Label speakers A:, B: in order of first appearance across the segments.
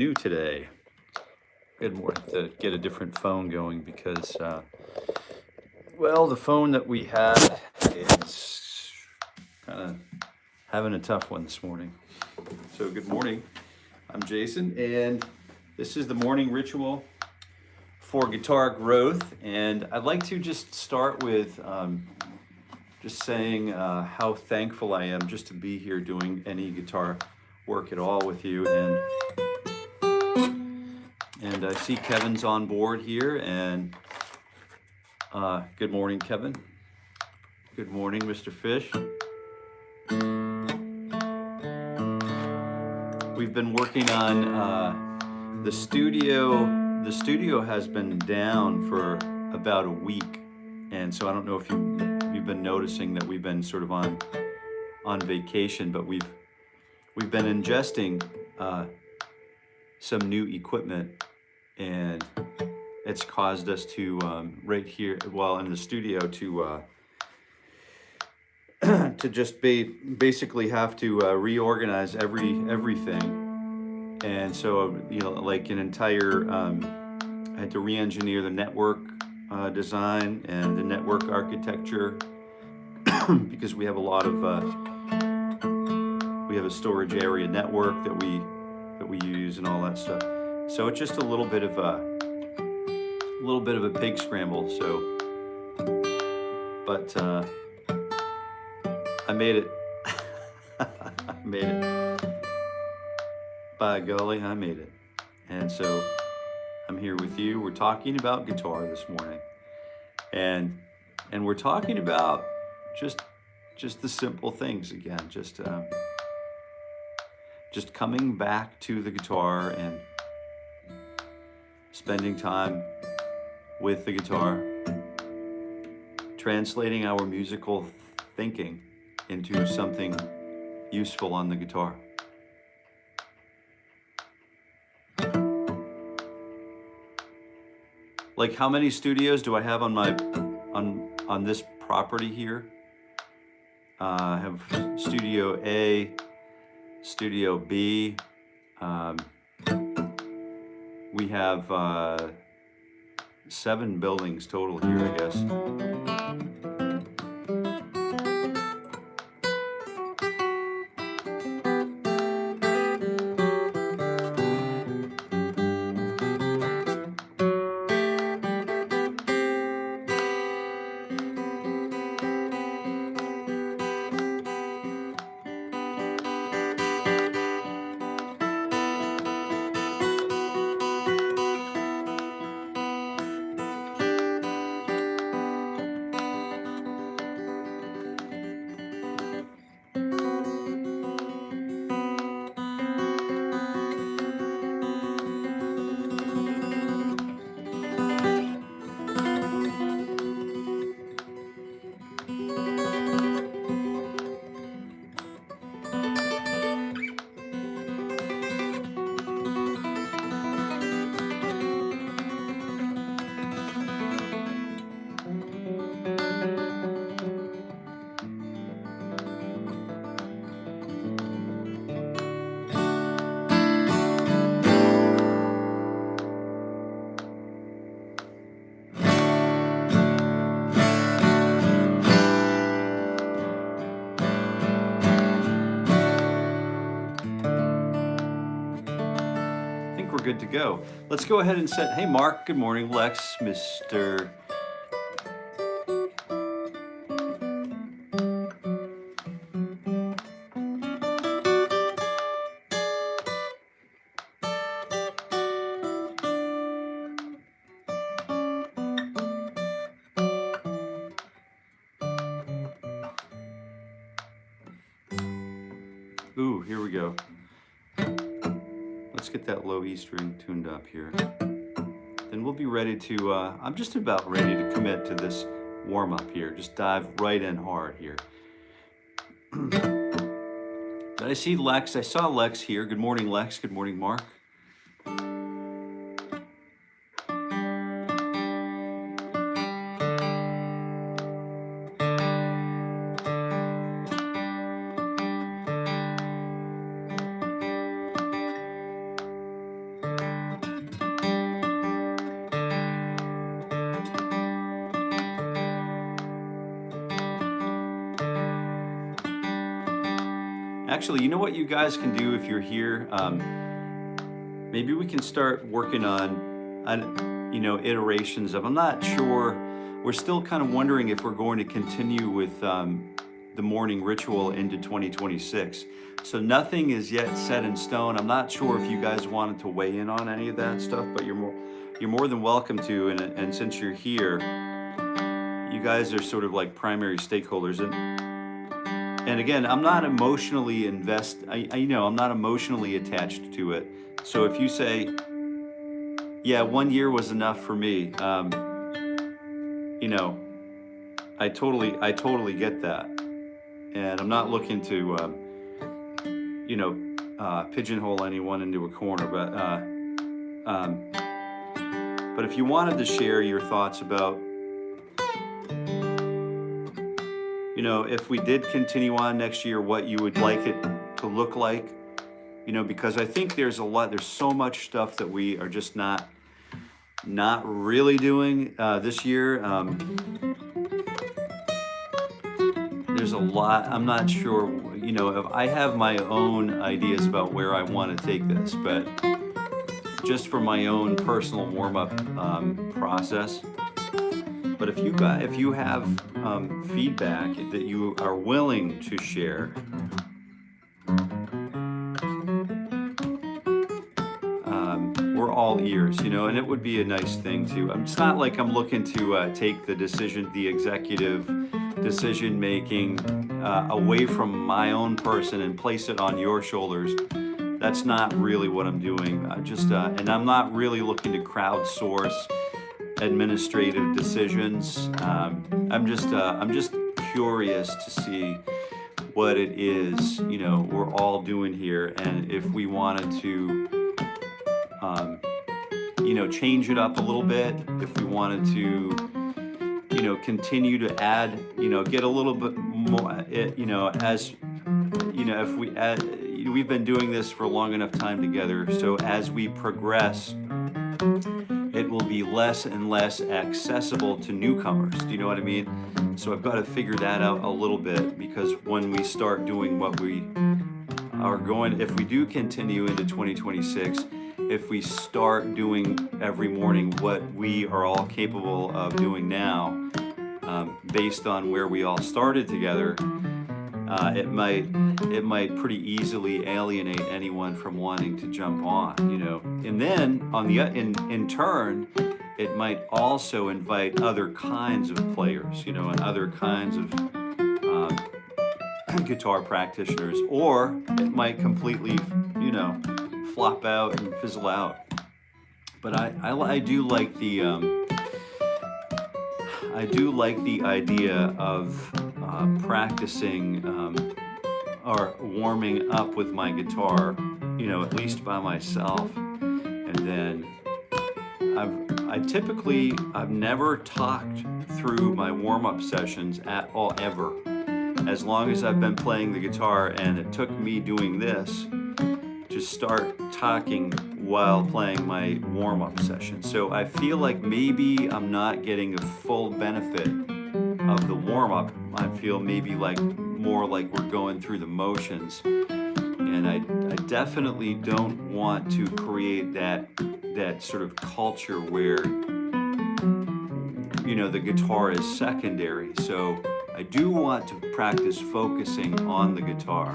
A: Do today. Good morning. To get a different phone going because, well, the phone that we have is kind of having a tough one this morning. So, good morning. I'm Jason, and this is the morning ritual for guitar growth. And I'd like to just start with just saying how thankful I am just to be here doing any guitar work at all with you. And I see Kevin's on board here, and good morning, Kevin. Good morning, Mr. Fish. We've been working on the studio. The studio has been down for about a week, and so I don't know if you've been noticing that we've been sort of on vacation, but we've been ingesting some new equipment, and it's caused us to right here, well, in the studio, to to just basically have to reorganize everything. And so, like an entire, I had to re-engineer the network design and the network architecture because we have a lot of we have a storage area network that we use and all that stuff. So it's just a little bit of a pig scramble. So, but I made it. I made it. By golly, I made it. And so I'm here with you. We're talking about guitar this morning, and we're talking about just the simple things again. Just coming back to the guitar and spending time with the guitar, translating our musical thinking into something useful on the guitar. Like, how many studios do I have on my on this property here? I have Studio A, Studio B. We have 7 buildings total here, I guess. We're good to go. Let's go ahead and set. Hey, Mark. Good morning, Lex, Mr. Ooh, here we go. Let's get that low E string tuned up here. Then we'll be ready to, I'm just about ready to commit to this warm up here. Just dive right in hard here. Did I see Lex? I saw Lex here. Good morning, Lex. Good morning, Mark. Actually, you know what you guys can do if you're here? Maybe we can start working on, you know, iterations of, I'm not sure, we're still kind of wondering if we're going to continue with the morning ritual into 2026. So nothing is yet set in stone. I'm not sure if you guys wanted to weigh in on any of that stuff, but you're more than welcome to. And since you're here, you guys are sort of like primary stakeholders. And again, I'm not emotionally I'm not emotionally attached to it. So if you say, yeah, 1 year was enough for me, you know, I totally get that. And I'm not looking to, you know, pigeonhole anyone into a corner, but if you wanted to share your thoughts about, you know, if we did continue on next year, what you would like it to look like, you know, because I think there's so much stuff that we are just not really doing this year. There's a lot, I'm not sure, you know, if I have my own ideas about where I want to take this, but just for my own personal warm-up process. But if you have feedback that you are willing to share, we're all ears, you know, and it would be a nice thing to. It's not like I'm looking to take the executive decision making away from my own person and place it on your shoulders. That's not really what I'm doing. And I'm not really looking to crowdsource administrative decisions. I'm just curious to see what it is, you know, we're all doing here, and if we wanted to, you know, change it up a little bit, if we wanted to, you know, continue to add, you know, get a little bit more, you know, as, you know, if we've been doing this for a long enough time together, so as we progress, it will be less and less accessible to newcomers. Do you know what I mean? So I've got to figure that out a little bit, because when we start doing what we are going, if we do continue into 2026, if we start doing every morning what we are all capable of doing now, based on where we all started together, it might pretty easily alienate anyone from wanting to jump on, you know. And then in turn, it might also invite other kinds of players, you know, and other kinds of guitar practitioners, or it might completely, you know, flop out and fizzle out. But I do like the idea of practicing or warming up with my guitar, you know, at least by myself. And then I've never talked through my warm-up sessions at all, ever, as long as I've been playing the guitar. And it took me doing this to start talking while playing my warm-up session. So I feel like maybe I'm not getting a full benefit of the warm-up. I feel maybe more like we're going through the motions. And I definitely don't want to create that sort of culture where, you know, the guitar is secondary. So I do want to practice focusing on the guitar,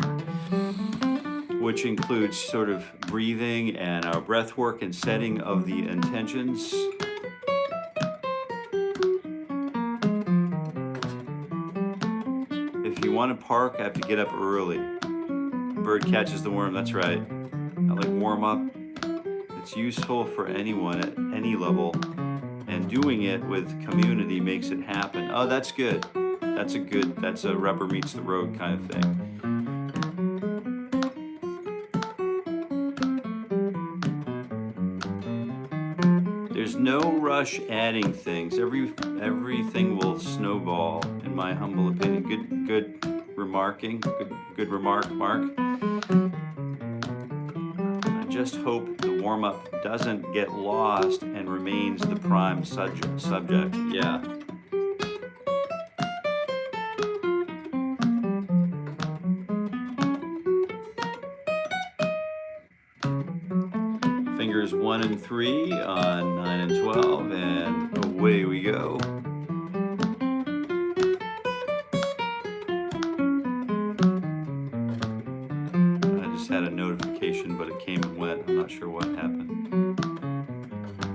A: which includes sort of breathing and our breath work and setting of the intentions. If you want to park, I have to get up early. Bird catches the worm, that's right. I like warm up. It's useful for anyone at any level, and doing it with community makes it happen. Oh, that's good. That's a rubber meets the road kind of thing. There's no rush adding things. Everything will snowball, in my humble opinion. Good remarking. Good remark, Mark. I just hope the warm-up doesn't get lost and remains the prime subject. Yeah. fingers 1 and 3 on 9 and 12, and away we go. I just had a notification, but it came and went. I'm not sure what happened.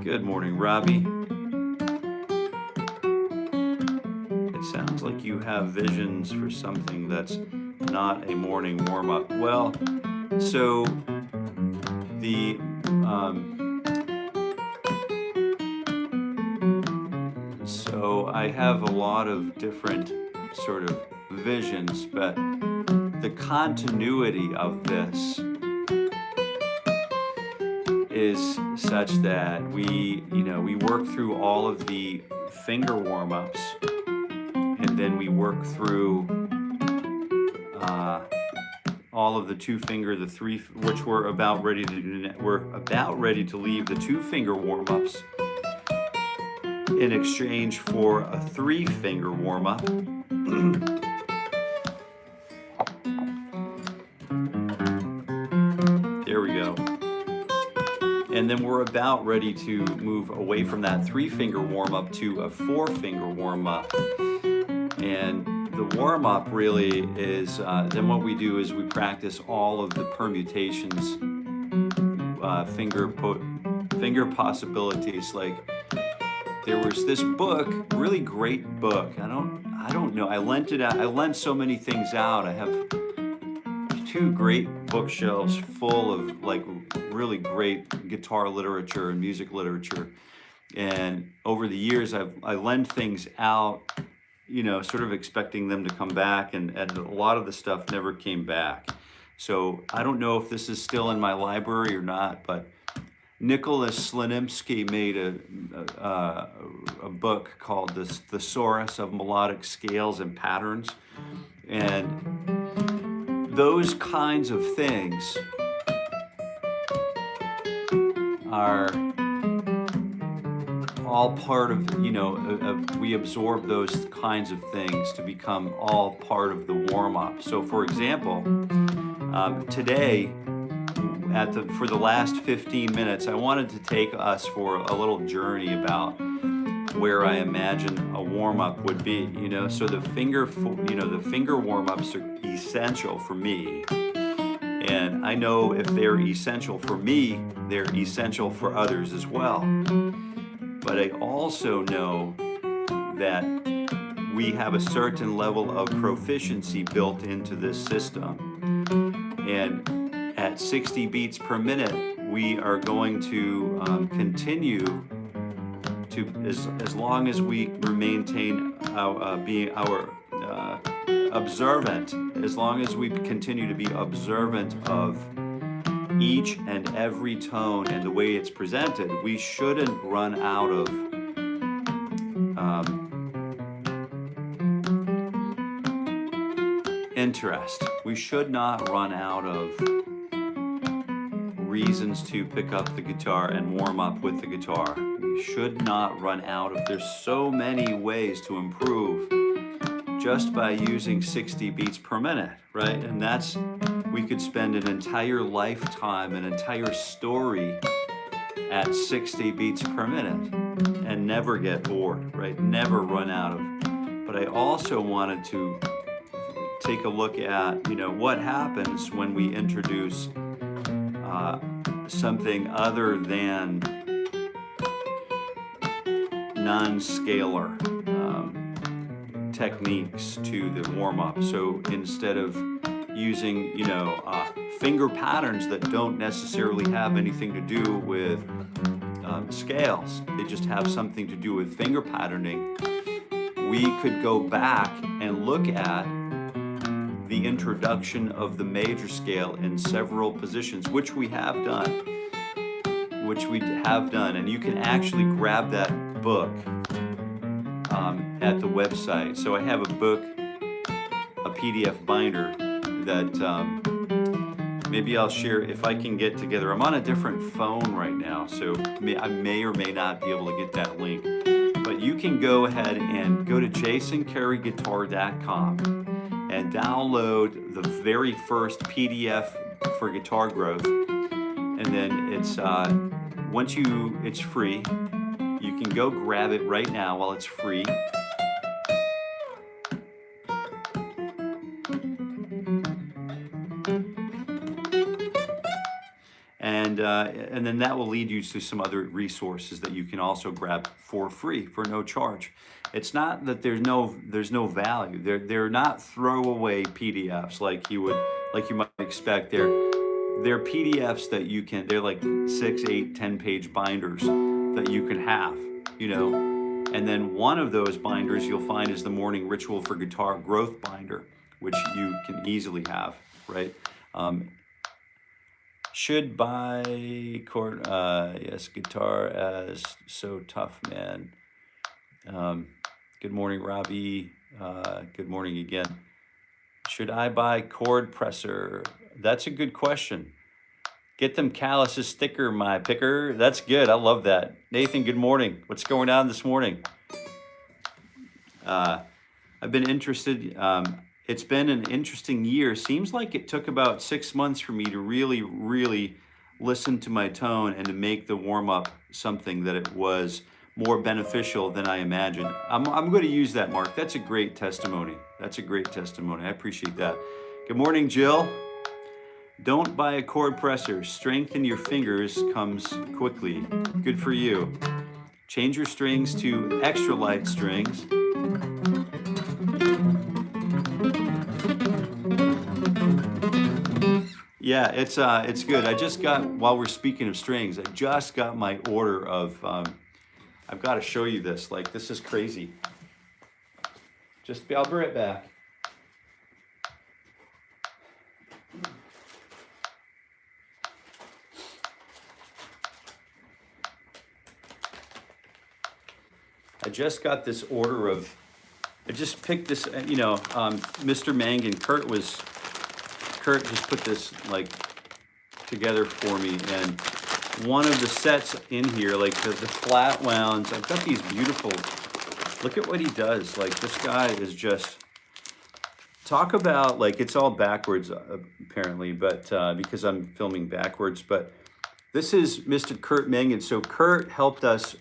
A: Good morning, Robbie. It sounds like you have visions for something that's not a morning warm-up. Well, so the so I have a lot of different sort of visions, but the continuity of this is such that we work through all of the finger warm-ups, and then we work through all of the 2-finger, the 3, which we're about ready to do. We're about ready to leave the 2-finger warm-ups in exchange for a 3-finger warm-up. There we go. And then we're about ready to move away from that 3-finger warm-up to a 4-finger warm-up. And the warm-up really is, then what we do is we practice all of the permutations, finger possibilities. Like, there was this book, really great book. I don't know. I lent it out. I lent so many things out. I have 2 great bookshelves full of like really great guitar literature and music literature. And over the years, I lent things out, sort of expecting them to come back, and a lot of the stuff never came back. So I don't know if this is still in my library or not, but Nicholas Slanimsky made a book called The Thesaurus of Melodic Scales and Patterns. And those kinds of things are all part of, we absorb those kinds of things to become all part of the warm-up. So for example, today, for the last 15 minutes, I wanted to take us for a little journey about where I imagine a warm-up would be. So the finger warm-ups are essential for me. And I know if they're essential for me, they're essential for others as well. But I also know that we have a certain level of proficiency built into this system. And at 60 beats per minute, we are going to continue to, as long as we maintain being observant, as long as we continue to be observant of each and every tone and the way it's presented, we shouldn't run out of interest. We should not run out of reasons to pick up the guitar and warm up with the guitar. We should not run out of, there's so many ways to improve just by using 60 beats per minute, right? And that's, we could spend an entire lifetime, an entire story at 60 beats per minute and never get bored, right? Never run out of. But I also wanted to take a look at, what happens when we introduce something other than non-scalar techniques to the warm-up. So instead of using, finger patterns that don't necessarily have anything to do with scales, they just have something to do with finger patterning, we could go back and look at the introduction of the major scale in several positions, which we have done, and you can actually grab that book at the website. So I have a book, a PDF binder that maybe I'll share if I can get together. I'm on a different phone right now, so I may or may not be able to get that link. But you can go ahead and go to jasoncareyguitar.com and download the very first PDF for guitar growth. And then it's once it's free, you can go grab it right now while it's free. And then that will lead you to some other resources that you can also grab for free, for no charge. It's not that there's no value. They're not throwaway PDFs like you might expect. They're PDFs that you can. They're like 6, 8, 10-page binders that you can have, you know. And then one of those binders you'll find is the Morning Ritual for Guitar Growth binder, which you can easily have, right? Should buy chord, yes, guitar as so tough, man. Good morning, Robbie. Good morning again. Should I buy chord presser? That's a good question. Get them calluses sticker, my picker. That's good. I love that. Nathan, good morning. What's going on this morning? I've been interested. It's been an interesting year. Seems like it took about 6 months for me to really, really listen to my tone and to make the warm-up something that it was more beneficial than I imagined. I'm going to use that, Mark. That's a great testimony. That's a great testimony. I appreciate that. Good morning, Jill. Don't buy a chord presser. Strength in your fingers comes quickly. Good for you. Change your strings to extra light strings. Yeah, it's good. I just got, while we're speaking of strings, I just got my order of, I've got to show you this. Like, this is crazy. I'll be right back. I just got this order of, I just picked this, you know, Mr. Mangan, Kurt just put this like together for me, and one of the sets in here, like the flat wounds, I've got these beautiful, look at what he does. Like, this guy is just, talk about, like, it's all backwards apparently, but because I'm filming backwards, but this is Mr. Kurt Mangan. So Kurt helped us,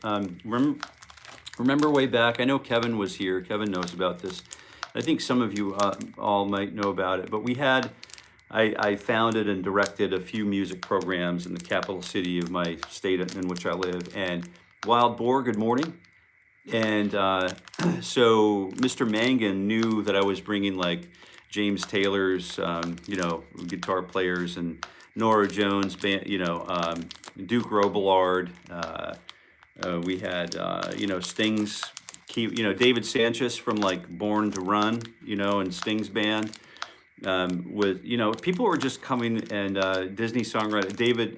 A: remember way back, I know Kevin was here, Kevin knows about this. I think some of you all might know about it, but I founded and directed a few music programs in the capital city of my state in which I live. And Wild Boar, good morning. And so Mr. Mangan knew that I was bringing like James Taylor's, you know, guitar players, and Nora Jones, you know, Duke Robillard. We had, you know, Sting's, you know, David Sanchez from like Born to Run, you know, and Sting's band. With, you know, people were just coming, and Disney songwriter David,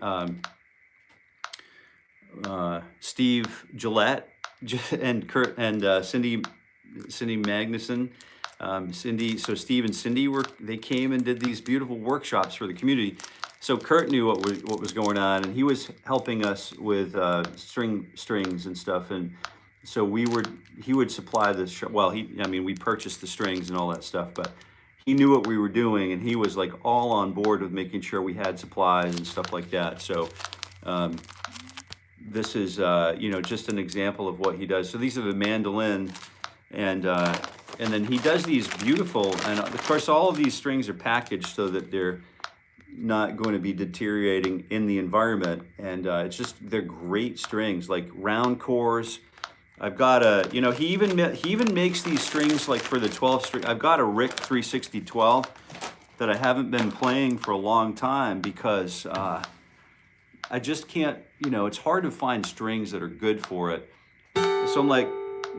A: Steve Gillette, and Kurt, and Cindy Magnuson, so Steve and Cindy they came and did these beautiful workshops for the community. So Kurt knew what was going on, and he was helping us with strings and stuff, and so he would supply the well, we purchased the strings and all that stuff, but he knew what we were doing, and he was like all on board with making sure we had supplies and stuff like that. So this is, you know, just an example of what he does. So these are the mandolin, and then he does these beautiful, and of course all of these strings are packaged so that they're not going to be deteriorating in the environment. And it's just, they're great strings, like round cores. I've got a, you know, he even makes these strings like for the 12 string. I've got a Rick 360 12 that I haven't been playing for a long time because I just can't, you know, it's hard to find strings that are good for it. So I'm like,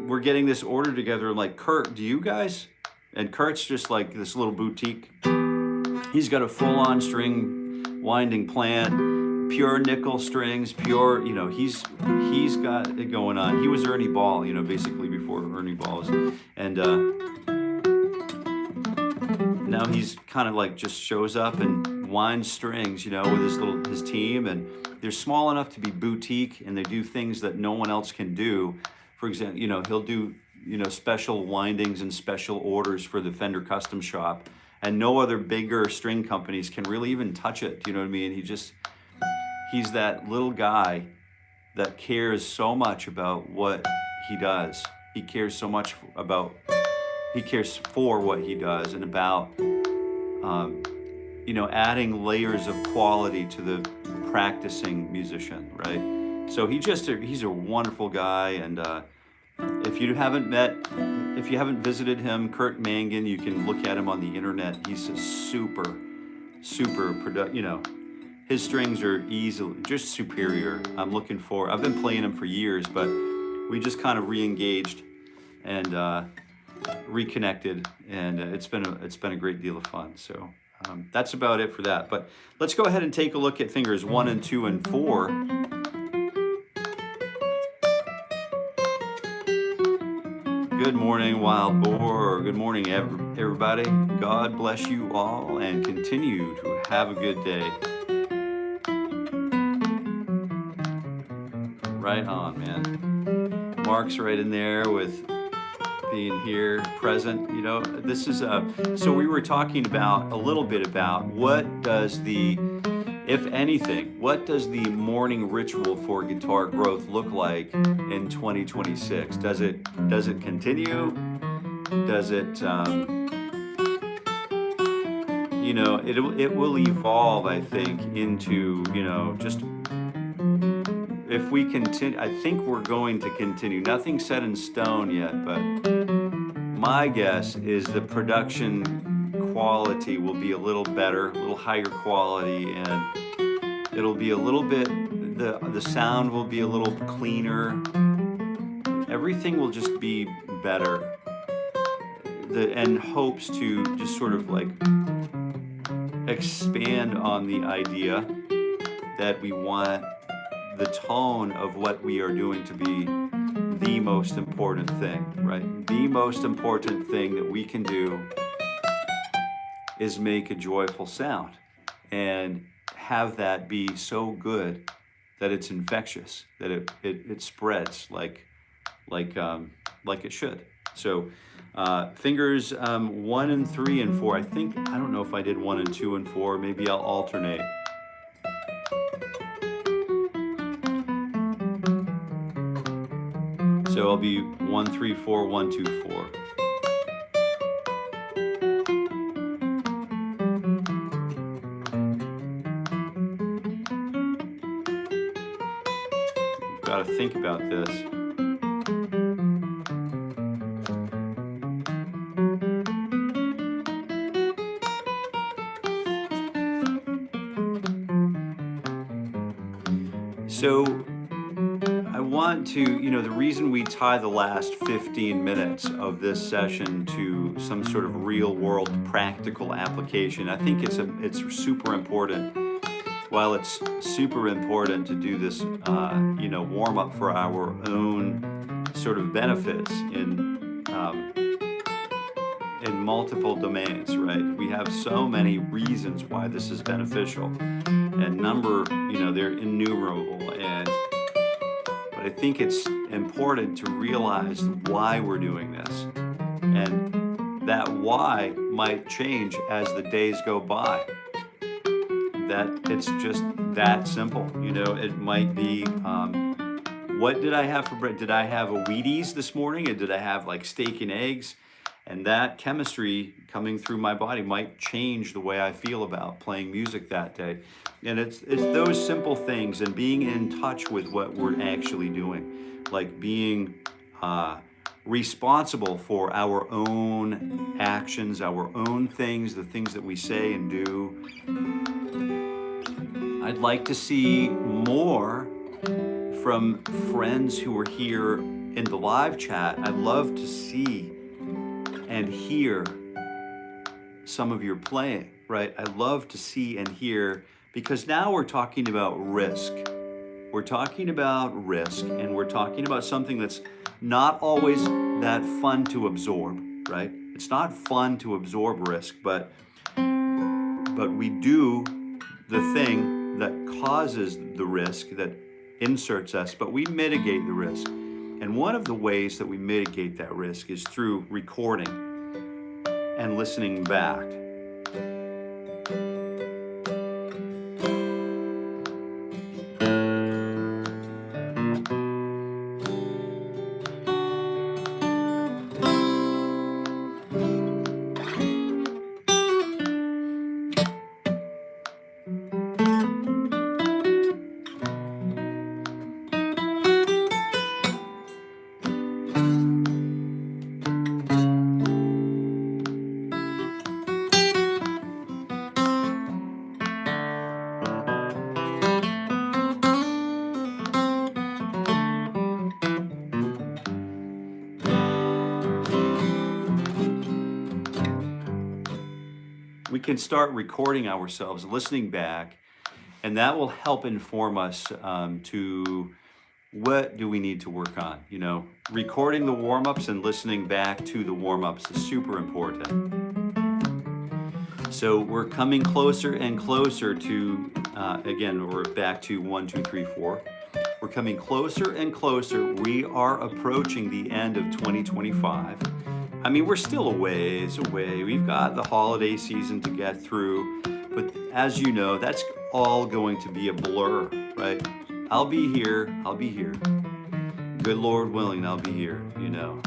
A: we're getting this order together. I'm like, Kurt, do you guys? And Kurt's just like this little boutique. He's got a full-on string winding plant, pure nickel strings, pure, you know, he's got it going on. He was Ernie Ball, you know, basically before Ernie Ball. And now he's kind of like just shows up and winds strings, you know, with his team. And they're small enough to be boutique, and they do things that no one else can do. For example, you know, he'll do, you know, special windings and special orders for the Fender Custom Shop. And no other bigger string companies can really even touch it. You know what I mean? He's that little guy that cares so much about what he does. He cares so much he cares for what he does and about, adding layers of quality to the practicing musician, right? So he's a wonderful guy, and if you haven't visited him, Kurt Mangan, you can look at him on the internet. He's a super his strings are easily just superior. I've been playing him for years, but we just kind of re-engaged and reconnected, and it's been a great deal of fun. So that's about it for that. But let's go ahead and take a look at fingers 1 and 2 and 4. Good morning, Wild Boar. Good morning, everybody. God bless you all and continue to have a good day. Right on, man. Mark's right in there with being here, present. This is so we were talking about a little bit about what does the morning ritual for guitar growth look like in 2026? Does it continue? Does it it will evolve, I think, into just if we continue. I think we're going to continue. Nothing's set in stone yet, but my guess is the production quality will be a little better, a little higher quality, and it'll be a little bit, the sound will be a little cleaner. Everything will just be better. And hopes to just sort of like expand on the idea that we want the tone of what we are doing to be the most important thing, right? The most important thing that we can do is make a joyful sound and have that be so good that it's infectious, that it spreads like it should. So fingers 1 and 3 and 4. I don't know if I did 1 and 2 and 4. Maybe I'll alternate. So I'll be 1, 3, 4, 1, 2, 4. Got to think about this. So I want to, the reason we tie the last 15 minutes of this session to some sort of real world practical application, I think it's super important. While it's super important to do this, warm up for our own sort of benefits in multiple domains, right? We have so many reasons why this is beneficial, and they're innumerable. But I think it's important to realize why we're doing this, and that why might change as the days go by. That it's just that simple. It might be, what did I have for bread? Did I have a Wheaties this morning, or did I have like steak and eggs? And that chemistry coming through my body might change the way I feel about playing music that day. And it's those simple things, and being in touch with what we're actually doing, like being responsible for our own actions, our own things, the things that we say and do. I'd like to see more from friends who are here in the live chat. I'd love to see and hear some of your playing, right? I love to see and hear, because now we're talking about risk. We're talking about risk, and we're talking about something that's not always that fun to absorb, right? It's not fun to absorb risk, but we do the thing that causes the risk, that inserts us, but we mitigate the risk. And one of the ways that we mitigate that risk is through recording and listening back. can start recording ourselves, listening back, and that will help inform us to what do we need to work on. You know, recording the warm-ups and listening back to the warm-ups is super important. So we're coming closer and closer to, again, we're back to 1, 2, 3, 4. We're coming closer and closer. We are approaching the end of 2025. I mean, we're still a ways away. We've got the holiday season to get through, but as you know, that's all going to be a blur, right? I'll be here. Good Lord willing, I'll be here, you know.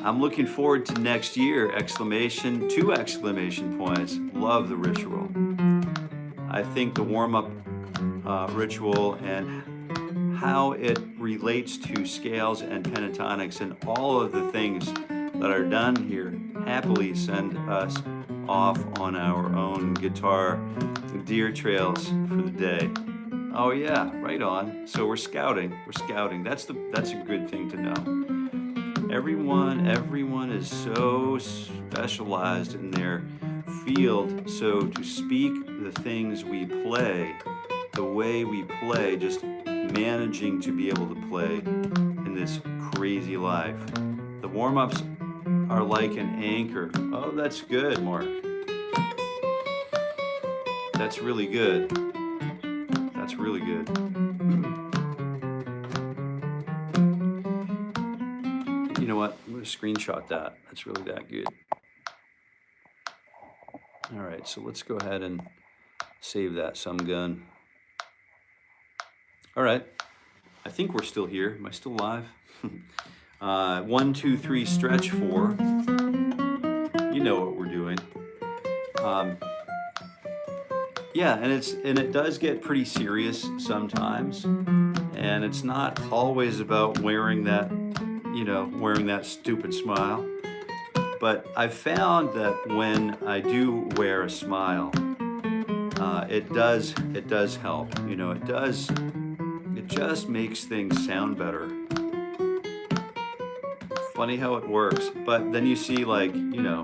A: I'm looking forward to next year, exclamation, 2 exclamation points. Love the ritual. I think the warm-up ritual and how it relates to scales and pentatonics and all of the things that are done here happily send us off on our own guitar deer trails for the day. Oh yeah, right on. So we're scouting. That's a good thing to know. Everyone is so specialized in their field. So to speak the things we play, the way we play, just managing to be able to play in this crazy life. The warm-ups are like an anchor. Oh, that's good, Mark. That's really good. That's really good. You know what? I'm going to screenshot that. That's really that good. All right, so let's go ahead and save that some gun. All right, I think we're still here. Am I still live? 1, 2, 3, stretch 4. You know what we're doing. Yeah, and it does get pretty serious sometimes, and it's not always about wearing that stupid smile. But I've found that when I do wear a smile, it does help. You know, it just makes things sound better. Funny how it works. But then you see, like, you know,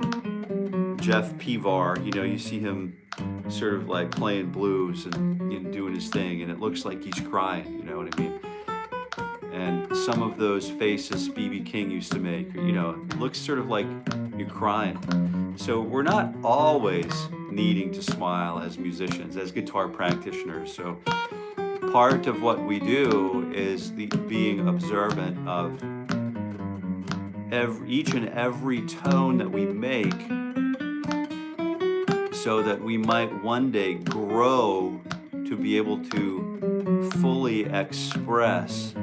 A: Jeff Pivar, you know, you see him sort of like playing blues and, you know, doing his thing, and it looks like he's crying, you know what I mean? And some of those faces B.B. King used to make, you know, it looks sort of like you're crying. So we're not always needing to smile as musicians, as guitar practitioners. So part of what we do is being observant of each and every tone that we make, so that we might one day grow to be able to fully express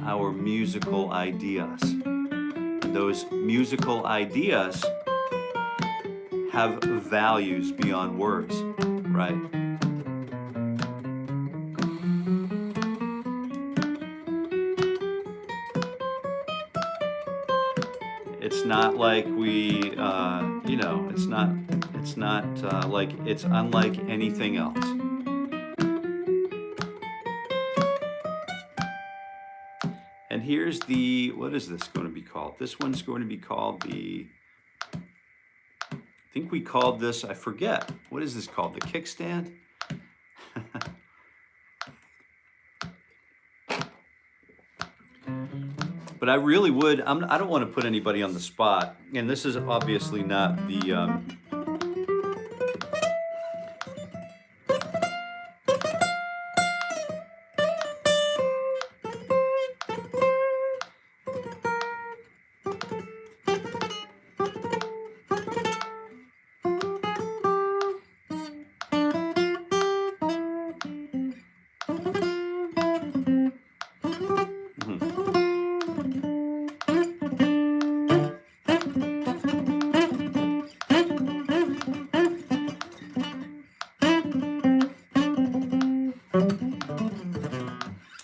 A: our musical ideas. Those musical ideas have values beyond words, right? It's not like we, you know, it's not like, it's unlike anything else. And here's what is this going to be called? This one's going to be called I think we called this, I forget. What is this called? The kickstand? But I really would, I don't want to put anybody on the spot. And this is obviously not the,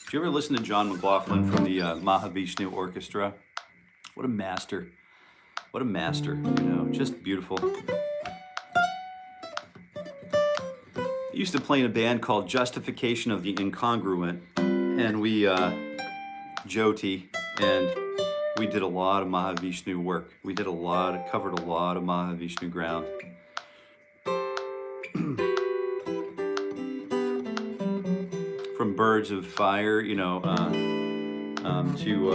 A: Did you ever listen to John McLaughlin from the Mahavishnu Orchestra? What a master. What a master, you know, just beautiful. I used to play in a band called Justification of the Incongruent, and we, Jyoti, and we did a lot of Mahavishnu work. We did covered a lot of Mahavishnu ground. From Birds of Fire, you know, to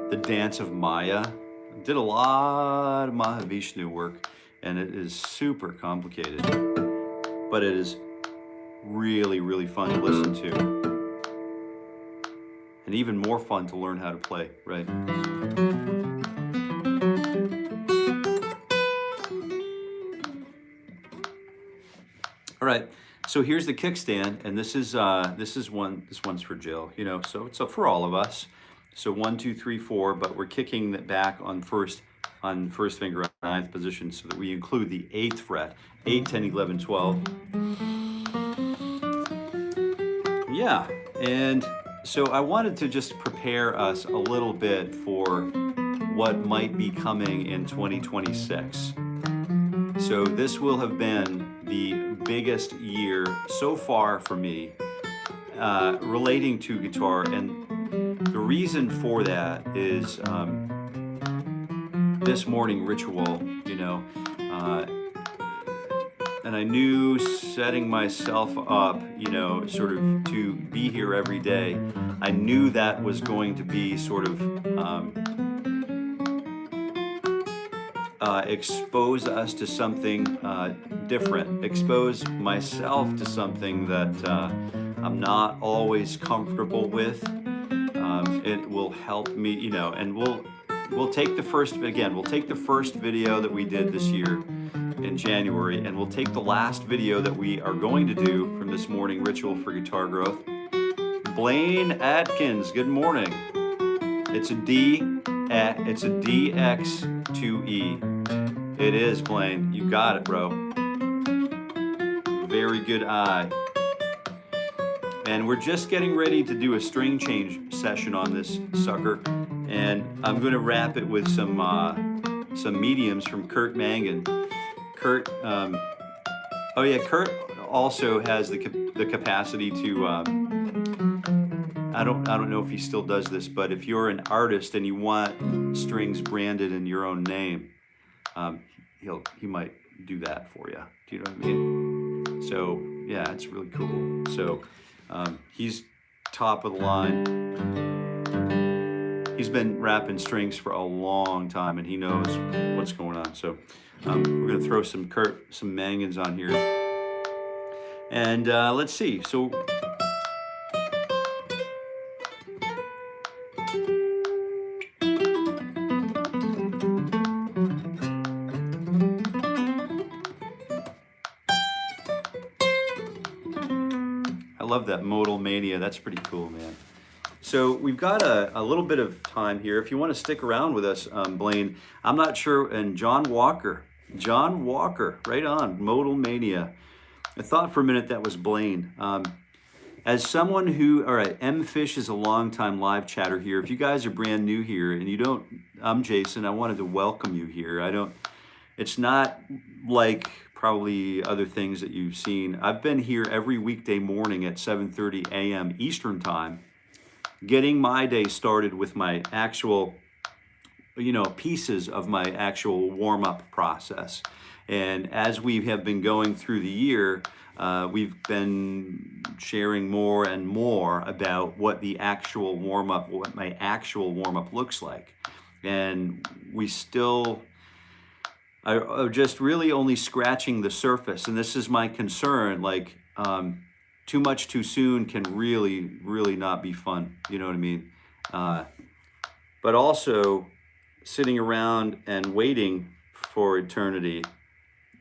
A: the Dance of Maya. Did a lot of Mahavishnu work, and it is super complicated, but it is really, really fun to listen to, and even more fun to learn how to play, right? All right, so here's the kickstand, and this one's for Jill, you know, so it's for all of us. So 1, 2, 3, 4, but we're kicking it back on first finger on 9th position, so that we include the 8th fret, 8, 10, 11, 12. Yeah, and so I wanted to just prepare us a little bit for what might be coming in 2026. So this will have been the biggest year so far for me relating to guitar, and the reason for that is this morning ritual, you know, and I knew setting myself up, you know, sort of to be here every day, I knew that was going to be sort of expose us to something different, expose myself to something that I'm not always comfortable with. It will help me, you know, and we'll take the first video that we did this year in January, and we'll take the last video that we are going to do from this morning ritual for guitar growth. Blaine Atkins, good morning. It's a DX2E. It is, Blaine. You got it, bro. Very good eye. And we're just getting ready to do a string change session on this sucker, and I'm going to wrap it with some mediums from Kurt Mangan. Kurt, Kurt also has the capacity to. I don't know if he still does this, but if you're an artist and you want strings branded in your own name, he might do that for you. Do you know what I mean? So yeah, it's really cool. So he's top of the line. He's been wrapping strings for a long time, and he knows what's going on. So we're gonna throw some Mangans on here, and let's see. So. I love that modal mania. That's pretty cool, man. So we've got a little bit of time here. If you want to stick around with us, Blaine, I'm not sure, and John Walker, right on, modal mania. I thought for a minute that was Blaine. As someone who, all right, M Fish is a longtime live chatter here. If you guys are brand new here and you don't, I'm Jason, I wanted to welcome you here. It's not like probably other things that you've seen. I've been here every weekday morning at 7:30 a.m. Eastern time, getting my day started with my actual, pieces of my actual warm-up process. And as we have been going through the year, we've been sharing more and more about what my actual warm-up looks like. And we still are just really only scratching the surface. And this is my concern, like too much too soon can really, really not be fun. You know what I mean? But also sitting around and waiting for eternity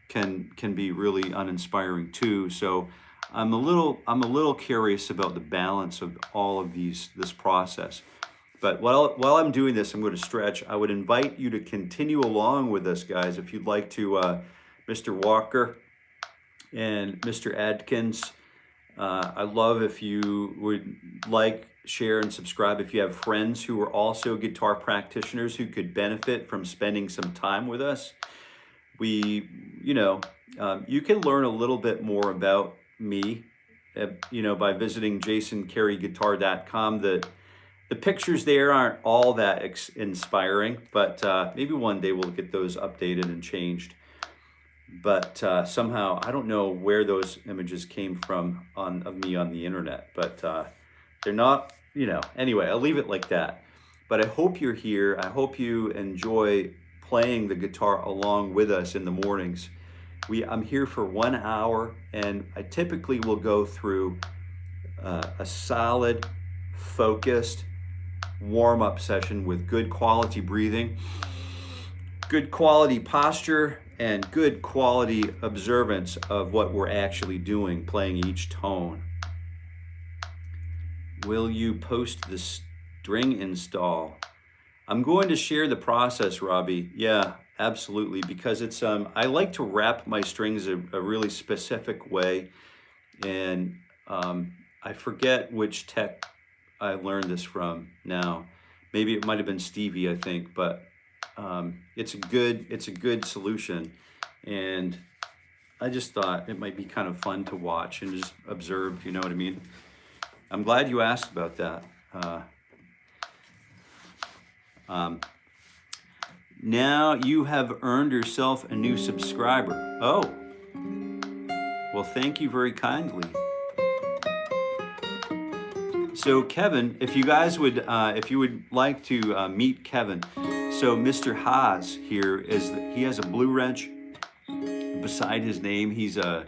A: can be really uninspiring too. So I'm a little curious about the balance of all of this process. But while I'm doing this, I'm going to stretch. I would invite you to continue along with us, guys. If you'd like to, Mr. Walker and Mr. Adkins, I'd love if you would like, share, and subscribe. If you have friends who are also guitar practitioners who could benefit from spending some time with us, you can learn a little bit more about me, by visiting jasoncareyguitar.com. The pictures there aren't all that inspiring, but maybe one day we'll get those updated and changed. But somehow, I don't know where those images came from of me on the internet, but they're not, you know, anyway, I'll leave it like that. But I hope you're here. I hope you enjoy playing the guitar along with us in the mornings. I'm here for 1 hour, and I typically will go through a solid, focused warm-up session with good quality breathing, good quality posture, and good quality observance of what we're actually doing, playing each tone. Will you post the string install? I'm going to share the process, Robbie. Yeah, absolutely, because it's I like to wrap my strings a really specific way, and I forget which tech I learned this from now. Maybe it might have been Stevie, I think, but it's a good solution, and I just thought it might be kind of fun to watch and just observe, you know what I mean? I'm glad you asked about that. Now you have earned yourself a new subscriber. Oh, well, thank you very kindly. So Kevin, if you guys would, if you would like to meet Kevin, so Mr. Haas here he has a blue wrench beside his name. He's a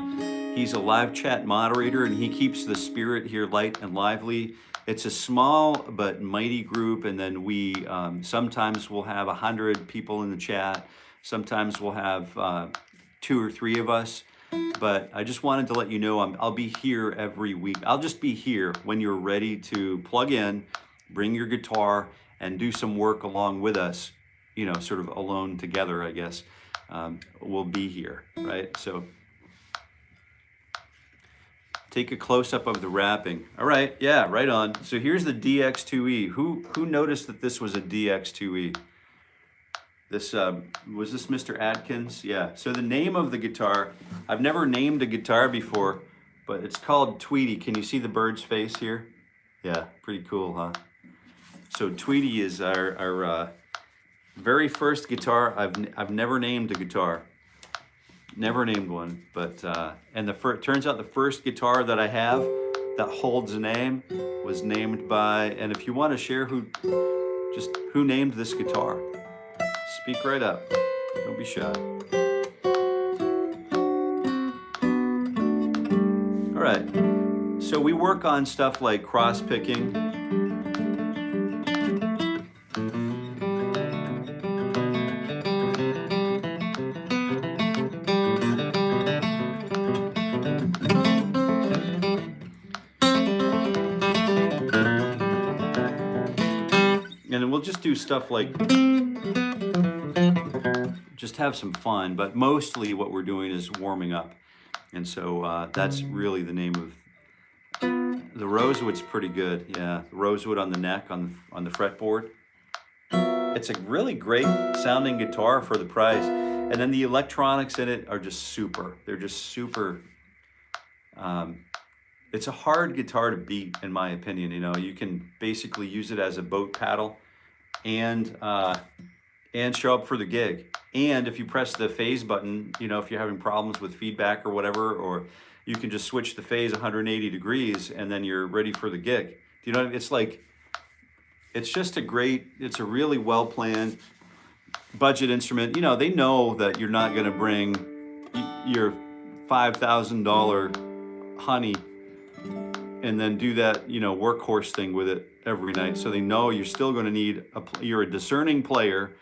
A: live chat moderator, and he keeps the spirit here light and lively. It's a small but mighty group, and then we sometimes we'll have 100 people in the chat. Sometimes we'll have 2 or 3 of us. But I just wanted to let you know I'll be here every week. I'll just be here when you're ready to plug in, bring your guitar, and do some work along with us, you know, sort of alone together, I guess. We'll be here, right? So take a close-up of the wrapping. All right, yeah, right on. So here's the DX2E. Who noticed that this was a DX2E? This was this Mr. Atkins? Yeah. So the name of the guitar, I've never named a guitar before, but it's called Tweety. Can you see the bird's face here? Yeah, pretty cool, huh? So Tweety is our very first guitar. I've never named a guitar. Never named one, but and it turns out the first guitar that I have that holds a name was named by, and if you want to share who named this guitar, speak right up. Don't be shy. All right. So we work on stuff like cross picking. And we'll just do stuff like just have some fun, but mostly what we're doing is warming up. And so that's really the name of the rosewood's pretty good. Yeah, the rosewood on the neck on the fretboard. It's a really great sounding guitar for the price. And then the electronics in it are just super. They're just super. It's a hard guitar to beat, in my opinion. You know, you can basically use it as a boat paddle and show up for the gig. And if you press the phase button, you know, if you're having problems with feedback or whatever, or you can just switch the phase 180 degrees and then you're ready for the gig. Do you know what I mean? It's like, it's just it's a really well-planned budget instrument. You know, they know that you're not going to bring your $5,000 honey and then do that, you know, workhorse thing with it every night. So they know you're still going to need you're a discerning player.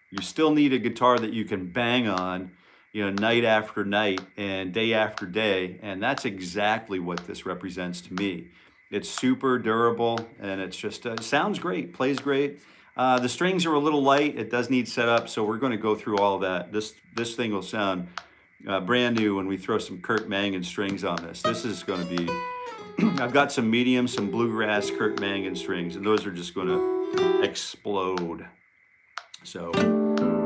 A: You still need a guitar that you can bang on, you know, night after night and day after day. And that's exactly what this represents to me. It's super durable, and it's just, it sounds great, plays great. The strings are a little light. It does need setup, so we're going to go through all of that. This thing will sound brand new when we throw some Kurt Mangan strings on this. This is going to be, I've got some medium, some bluegrass Kurt Mangan strings, and those are just going to explode. So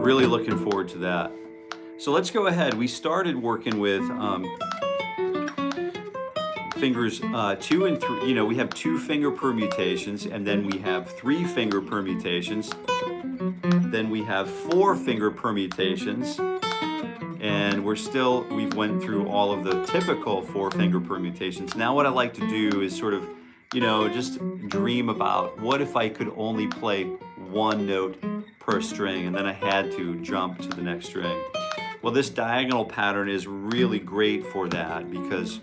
A: really looking forward to that. So let's go ahead. We started working with fingers 2 and 3, you know, we have 2-finger permutations, and then we have 3-finger permutations. Then we have 4-finger permutations, and we've went through all of the typical 4-finger permutations. Now what I like to do is sort of, you know, just dream about what if I could only play 1 note per string, and then I had to jump to the next string. Well, this diagonal pattern is really great for that because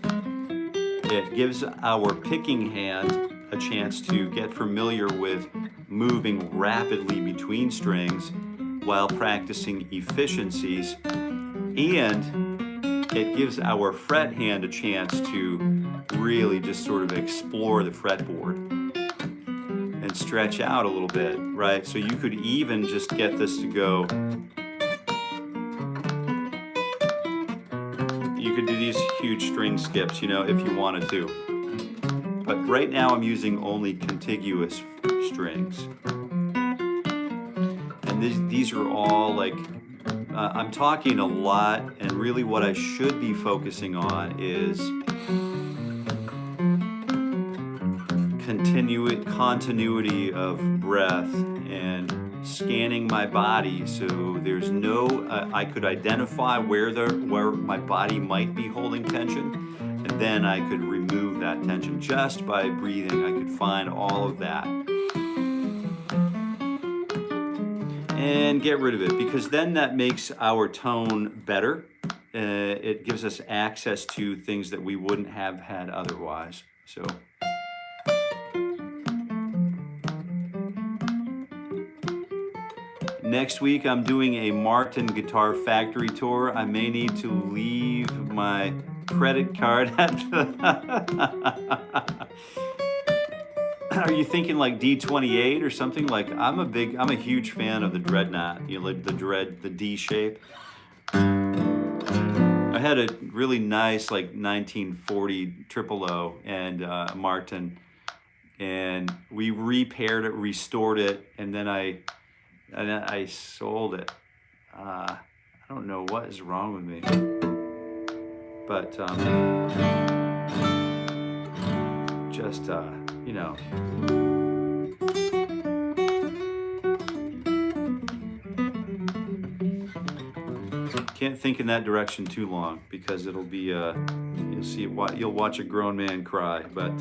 A: it gives our picking hand a chance to get familiar with moving rapidly between strings while practicing efficiencies, and it gives our fret hand a chance to really just sort of explore the fretboard and stretch out a little bit, right? So you could even just get this to go. You could do these huge string skips, you know, if you wanted to. But right now I'm using only contiguous strings. And these are all like, I'm talking a lot, and really what I should be focusing on is continuity of breath and scanning my body so there's no, I could identify where my body might be holding tension, and then I could remove that tension just by breathing. I could find all of that and get rid of it, because then that makes our tone better. It gives us access to things that we wouldn't have had otherwise. So. Next week, I'm doing a Martin Guitar Factory tour. I may need to leave my credit card at the... Are you thinking like D28 or something? Like, I'm a huge fan of the Dreadnought, you know, like the D shape. I had a really nice like 1940 000 and Martin, and we repaired it, restored it, and then I sold it. I don't know what is wrong with me, but just you know. Can't think in that direction too long because it'll be you'll watch a grown man cry. But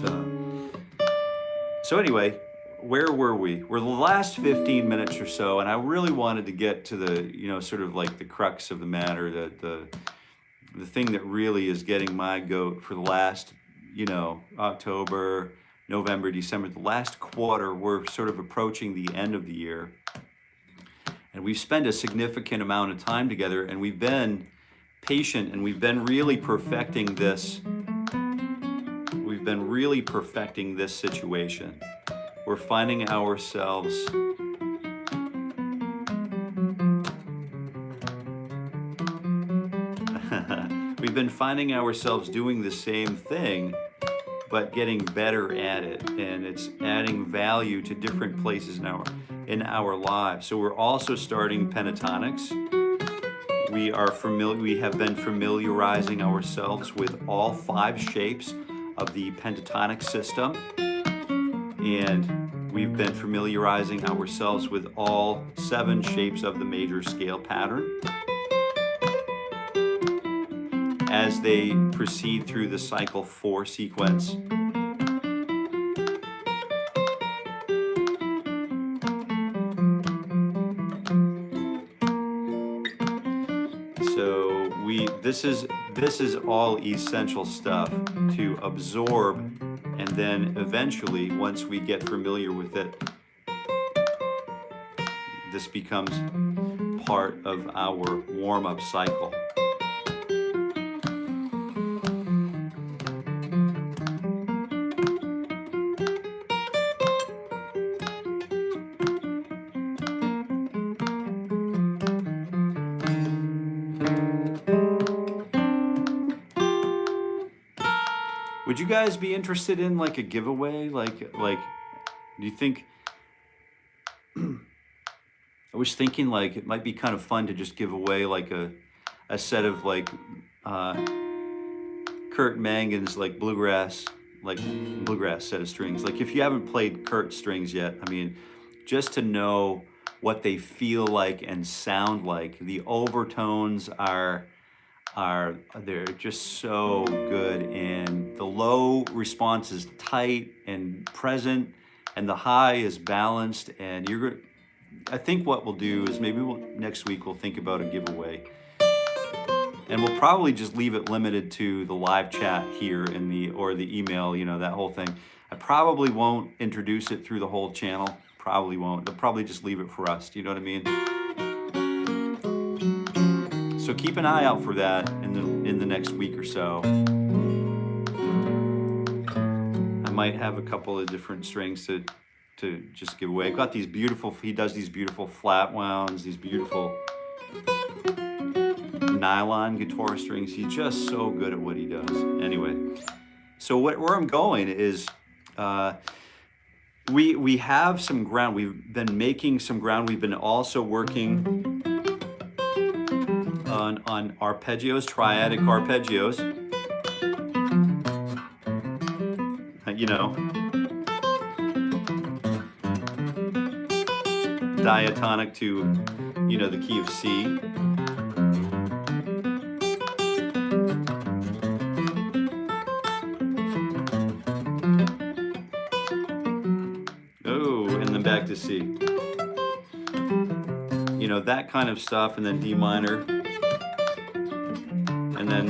A: so anyway, where were we? We're the last 15 minutes or so, and I really wanted to get to the, you know, sort of like the crux of the matter, the thing that really is getting my goat for the last, you know, October, November, December, the last quarter. We're sort of approaching the end of the year, and we've spent a significant amount of time together, and we've been patient, and we've been really perfecting this. We've been really perfecting this situation. We're finding ourselves we've been finding ourselves doing the same thing, but getting better at it, and it's adding value to different places in our lives. So we're also starting pentatonics. We have been familiarizing ourselves with all 5 shapes of the pentatonic system, and we've been familiarizing ourselves with all 7 shapes of the major scale pattern as they proceed through the cycle 4 sequence. So this is all essential stuff to absorb, and then eventually, once we get familiar with it, this becomes part of our warm-up cycle. Would you guys be interested in like a giveaway? Like, do you think, I was thinking like it might be kind of fun to just give away like a set of like Kurt Mangan's like bluegrass set of strings. Like if you haven't played Kurt strings yet, I mean, just to know what they feel like and sound like. The overtones they're just so good, and the low response is tight and present, and the high is balanced. And I think what we'll do is maybe next week we'll think about a giveaway, and we'll probably just leave it limited to the live chat here or the email, that whole thing. I probably won't introduce it through the whole channel. Probably won't. I'll probably just leave it for us. Do you know what I mean? So keep an eye out for that in the next week or so. I might have a couple of different strings to just give away. I've got these beautiful, he does these beautiful flat wounds, these beautiful nylon guitar strings. He's just so good at what he does. Anyway, so where I'm going is we have some ground. We've been making some ground. We've been also working on arpeggios, triadic arpeggios. Diatonic to, the key of C. Oh, and then back to C. That kind of stuff, and then D minor. And then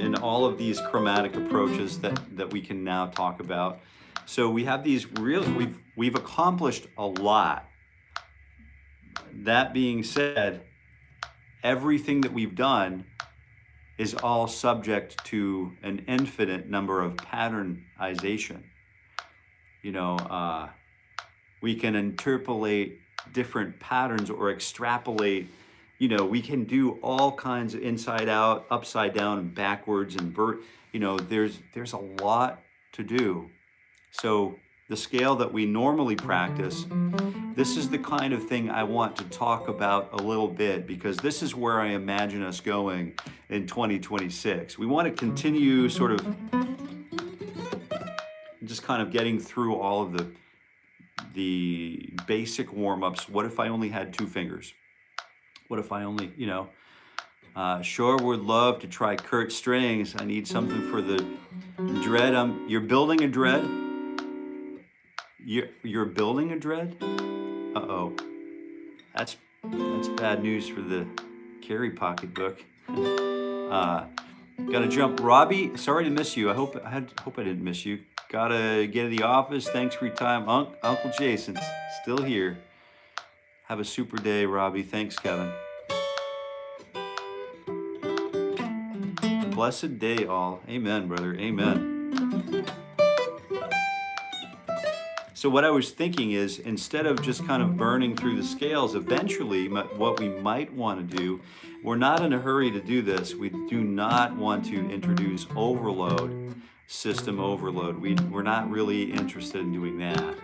A: in all of these chromatic approaches that we can now talk about. So we have these we've accomplished a lot. That being said, everything that we've done is all subject to an infinite number of patternization. We can interpolate different patterns or extrapolate. We can do all kinds of inside out, upside down, and backwards, and there's a lot to do. So the scale that we normally practice, this is the kind of thing I want to talk about a little bit, because this is where I imagine us going in 2026. We want to continue sort of just kind of getting through all of the basic warm-ups. What if I only had 2 fingers? What if I only, sure would love to try Kurt strings. I need something for the dread. You're building a dread? You're building a dread? Uh-oh. That's bad news for the Carey pocketbook. Gotta jump. Robbie, sorry to miss you. I hope I didn't miss you. Gotta get to the office. Thanks for your time. Uncle Jason's still here. Have a super day, Robbie. Thanks, Kevin. Blessed day, all. Amen, brother. Amen. So what I was thinking is, instead of just kind of burning through the scales, eventually what we might want to do, we're not in a hurry to do this. We do not want to introduce overload, system overload. We're not really interested in doing that.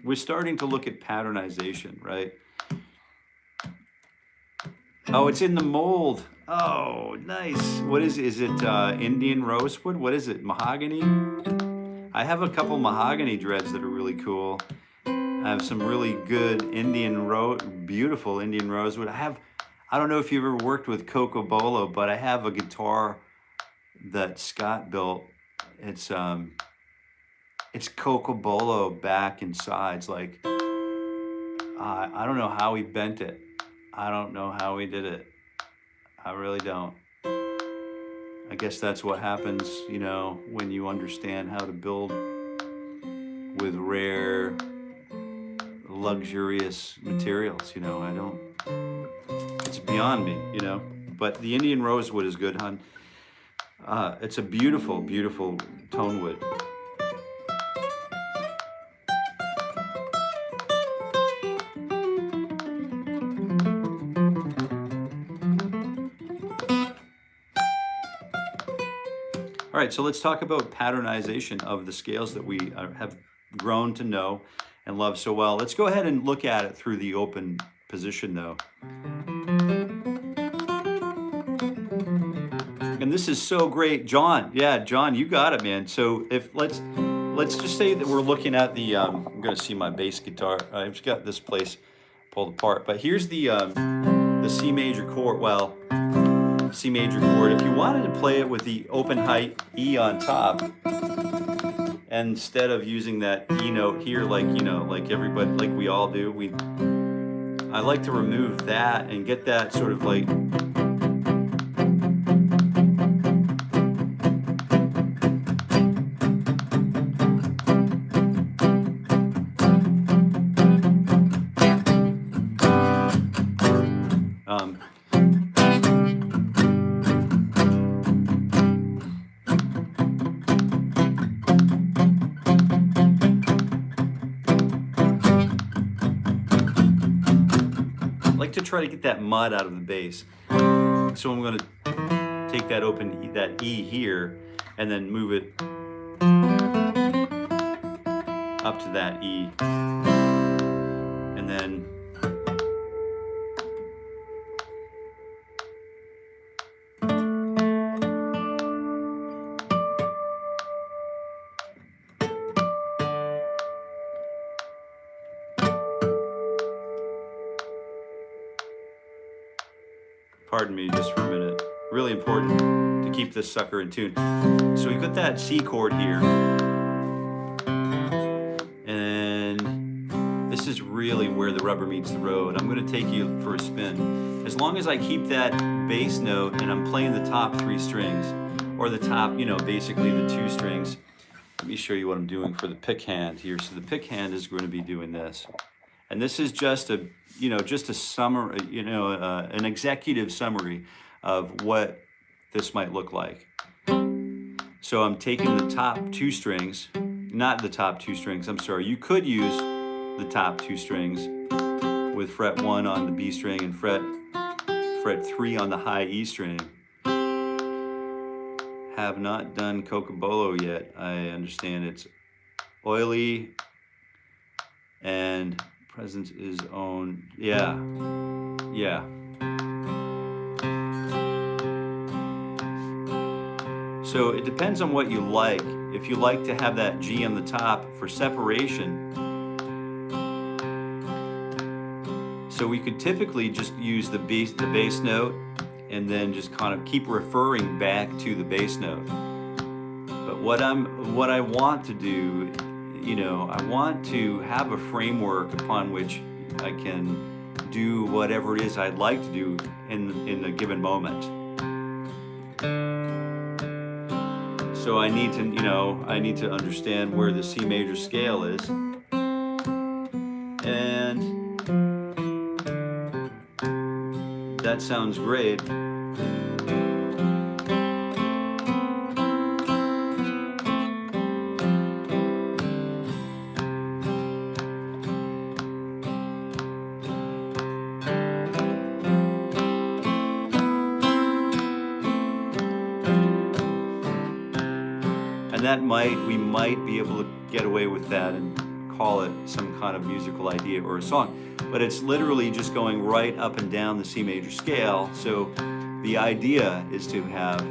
A: We're starting to look at patternization, right? Oh, it's in the mold. Oh, nice. What is it? Is it Indian rosewood? What is it? Mahogany? I have a couple mahogany dreads that are really cool. I have some really good beautiful Indian rosewood. I don't know if you've ever worked with Coco Bolo, but I have a guitar that Scott built. It's Coco Bolo back and sides. Like, I don't know how he bent it. I don't know how he did it. I really don't. I guess that's what happens, when you understand how to build with rare, luxurious materials. It's beyond me, But the Indian rosewood is good, hon. It's a beautiful, beautiful tone wood. All right, so let's talk about patternization of the scales that we have grown to know and love so well. Let's go ahead and look at it through the open position though. And this is so great, John. Yeah, John, you got it, man. So if let's just say that we're looking at the I'm gonna see my bass guitar. I've just got this place pulled apart, but here's the C major chord. Well, C major chord. If you wanted to play it with the open height E on top, instead of using that E note here, like like everybody, like we all do, I like to remove that and get that sort of like. To try to get that mud out of the bass. So I'm going to take that that E here and then move it up to that E. And then pardon me just for a minute. Really important to keep this sucker in tune. So we've got that C chord here. And this is really where the rubber meets the road. I'm going to take you for a spin. As long as I keep that bass note and I'm playing the top 3 strings, or the top, basically the 2 strings. Let me show you what I'm doing for the pick hand here. So the pick hand is going to be doing this. And this is just a, just a summary, an executive summary of what this might look like. So I'm taking the top 2 strings, not the top 2 strings, I'm sorry. You could use the top 2 strings with fret 1 on the B string and fret 3 on the high E string. Have not done Cocobolo yet. I understand it's oily and presence is own. Yeah. So it depends on what you like. If you like to have that G on the top for separation, so we could typically just use the bass note and then just kind of keep referring back to the bass note. But what I want to do, I want to have a framework upon which I can do whatever it is I'd like to do in a given moment. So I need to understand where the C major scale is, and that sounds great. And we might be able to get away with that and call it some kind of musical idea or a song. But it's literally just going right up and down the C major scale. So the idea is to have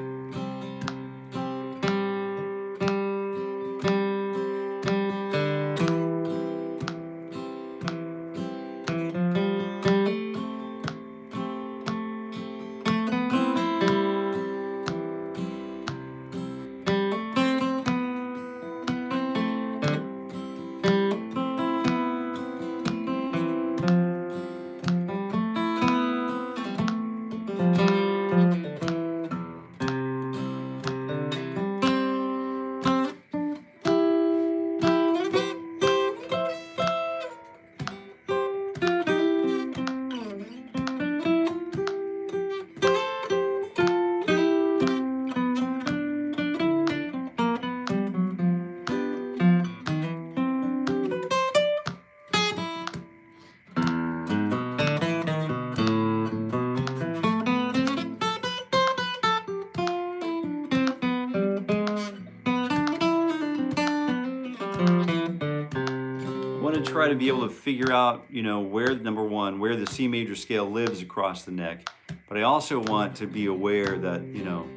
A: try to be able to figure out, you know, where, number one, where the C major scale lives across the neck. But I also want to be aware that, you know,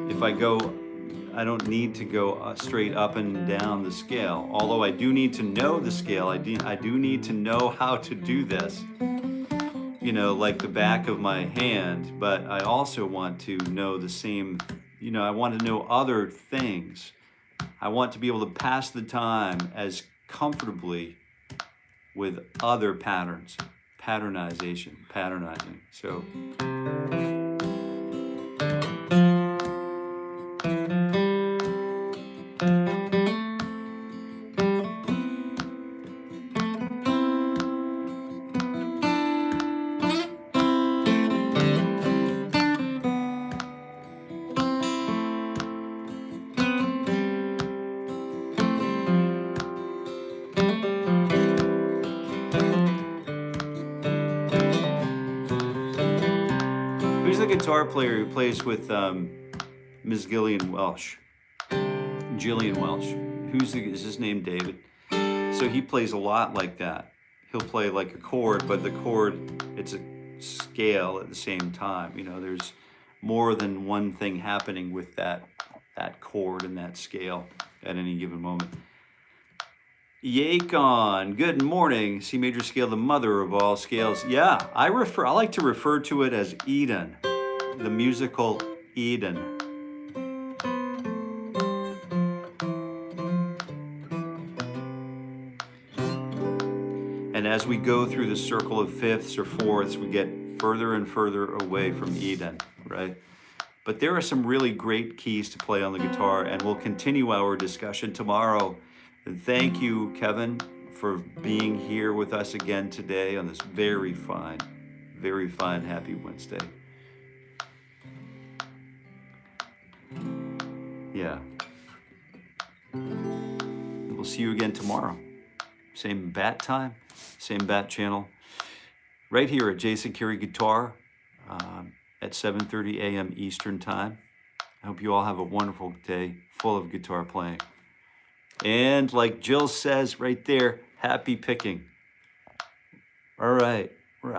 A: if I go, I don't need to go straight up and down the scale. Although I do need to know the scale, I do need to know how to do this, you know, like the back of my hand. But I also want to know the same, you know, I want to know other things. I want to be able to pass the time as comfortably with other patterns, patternization, patternizing. So. Who's the guitar player who plays with Ms. Gillian Welsh? Gillian Welsh. Is his name David? So he plays a lot like that. He'll play like a chord, but the chord, it's a scale at the same time. You know, there's more than one thing happening with that chord and that scale at any given moment. Yacon, good morning. C major scale, the mother of all scales. Yeah, I like to refer to it as Eden, the musical Eden. And as we go through the circle of fifths or fourths, we get further and further away from Eden, right? But there are some really great keys to play on the guitar, and we'll continue our discussion tomorrow. And thank you, Kevin, for being here with us again today on this very fine, happy Wednesday. Yeah. We'll see you again tomorrow. Same bat time, same bat channel, right here at Jason Carey Guitar at 7:30 a.m. Eastern Time. I hope you all have a wonderful day full of guitar playing. And like Jill says right there, happy picking. All right, we're out.